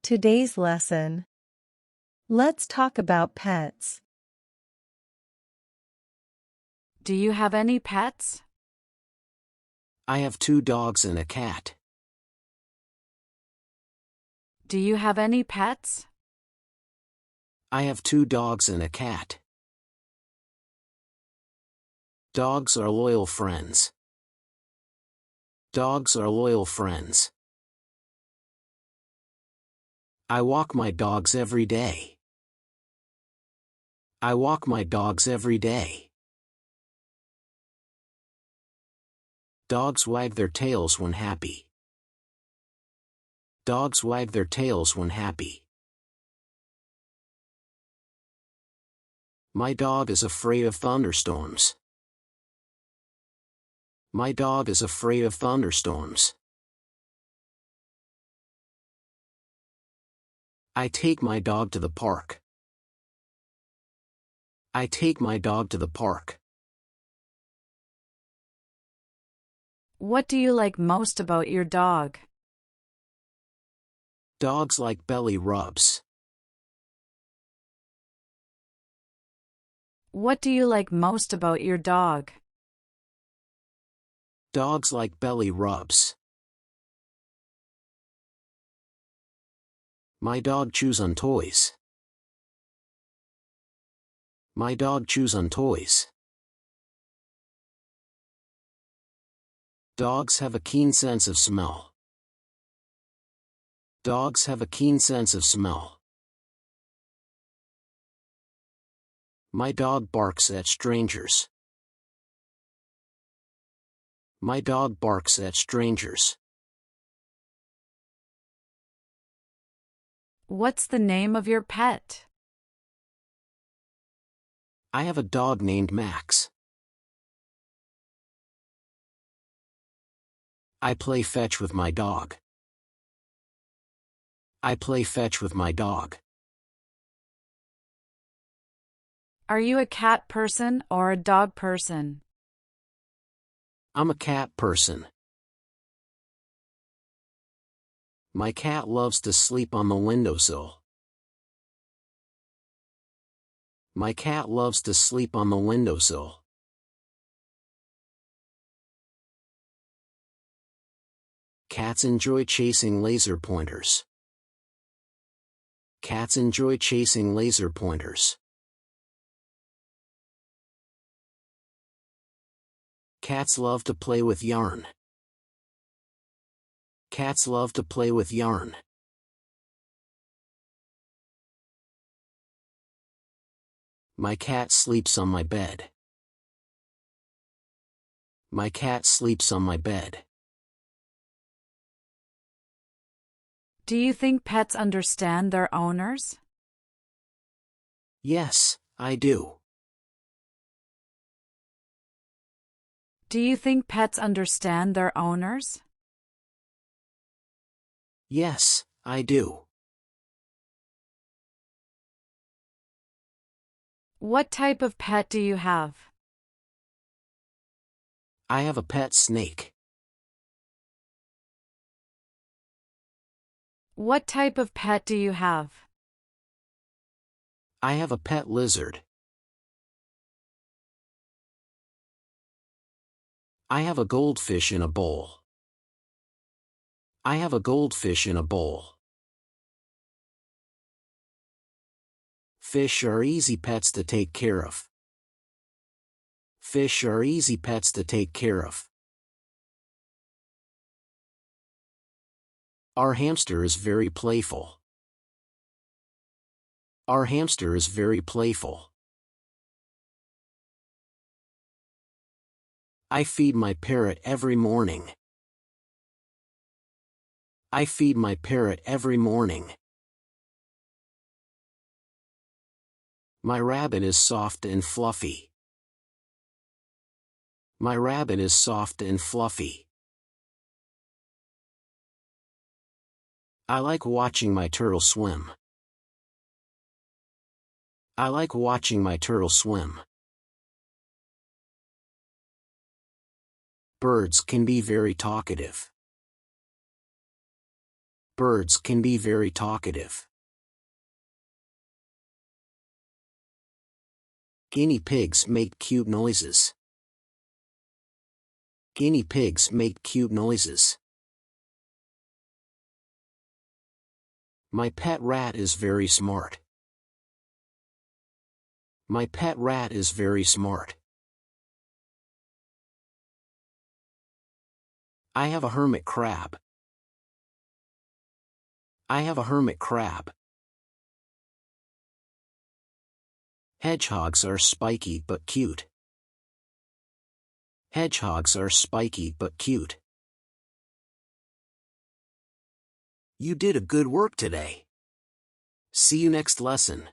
Today's lesson. Let's talk about pets. Do you have any pets? I have 2 dogs and a cat. Do you have any pets? I have 2 dogs and a cat. Dogs are loyal friends. Dogs are loyal friends. I walk my dogs every day. I walk my dogs every day. Dogs wag their tails when happy. Dogs wag their tails when happy. My dog is afraid of thunderstorms. My dog is afraid of thunderstorms. I take my dog to the park. I take my dog to the park. What do you like most about your dog? Dogs like belly rubs. What do you like most about your dog? Dogs like belly rubs. My dog chews on toys. My dog chews on toys. Dogs have a keen sense of smell. Dogs have a keen sense of smell. My dog barks at strangers. My dog barks at strangers. What's the name of your pet? I have a dog named Max. I play fetch with my dog. I play fetch with my dog. Are you a cat person or a dog person? I'm a cat person. My cat loves to sleep on the windowsill. My cat loves to sleep on the windowsill. Cats enjoy chasing laser pointers. Cats enjoy chasing laser pointers. Cats love to play with yarn. Cats love to play with yarn. My cat sleeps on my bed. My cat sleeps on my bed. Do you think pets understand their owners? Yes, I do. Do you think pets understand their owners? Yes, I do. What type of pet do you have? I have a pet snake. What type of pet do you have? I have a pet lizard. I have a goldfish in a bowl. I have a goldfish in a bowl. Fish are easy pets to take care of. Fish are easy pets to take care of. Our hamster is very playful. Our hamster is very playful. I feed my parrot every morning. I feed my parrot every morning. My rabbit is soft and fluffy. My rabbit is soft and fluffy. I like watching my turtle swim. I like watching my turtle swim. Birds can be very talkative. Birds can be very talkative. Guinea pigs make cute noises. Guinea pigs make cute noises. My pet rat is very smart. My pet rat is very smart. I have a hermit crab. I have a hermit crab. Hedgehogs are spiky but cute. Hedgehogs are spiky but cute. You did a good work today. See you next lesson.